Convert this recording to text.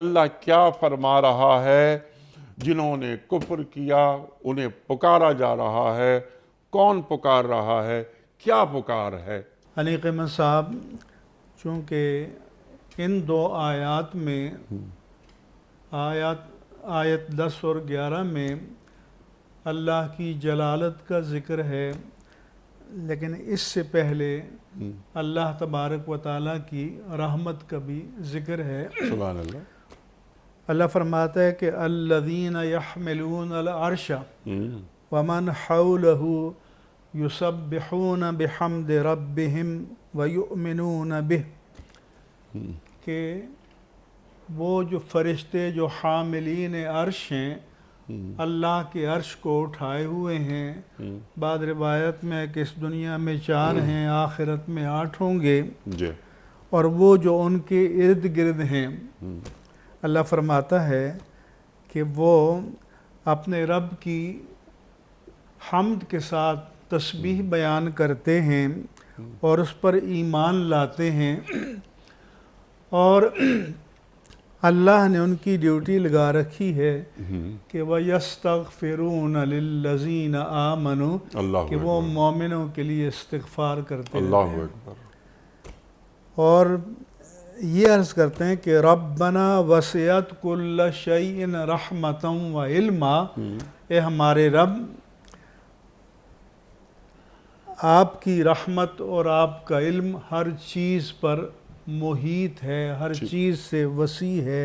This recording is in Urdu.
اللہ کیا فرما رہا ہے؟ جنہوں نے کفر کیا انہیں پکارا جا رہا ہے۔ کون پکار رہا ہے؟ کیا پکار ہے؟ علی قیمت صاحب، چونکہ ان دو آیات میں آیت 10 اور 11 میں اللہ کی جلالت کا ذکر ہے، لیکن اس سے پہلے اللہ تبارک و تعالیٰ کی رحمت کا بھی ذکر ہے۔ سبحان اللہ۔ اللہ فرماتا ہے کہ الذین یحملون العرش ومن حولہ یسبحون بحمد ربہم ویؤمنون بہ، کہ وہ جو فرشتے جو حاملین عرش ہیں اللہ کے عرش کو اٹھائے ہوئے ہیں، بعض روایت میں کہ اس دنیا میں 4 ہیں، آخرت میں 8 ہوں گے، جی۔ اور وہ جو ان کے ارد گرد ہیں، اللہ فرماتا ہے کہ وہ اپنے رب کی حمد کے ساتھ تسبیح بیان کرتے ہیں اور اس پر ایمان لاتے ہیں، اور اللہ نے ان کی ڈیوٹی لگا رکھی ہے کہ وَيَسْتَغْفِرُونَ لِلَّذِينَ آمَنُوا، کہ وہ مومنوں کے لیے استغفار کرتے اللہ ہیں اکبر۔ اور یہ عرض کرتے ہیں کہ ربنا وسعت کل شیء رحمتا و علما، اے ہمارے رب، آپ کی رحمت اور آپ کا علم ہر چیز پر محیط ہے، ہر چیز سے وسیع ہے۔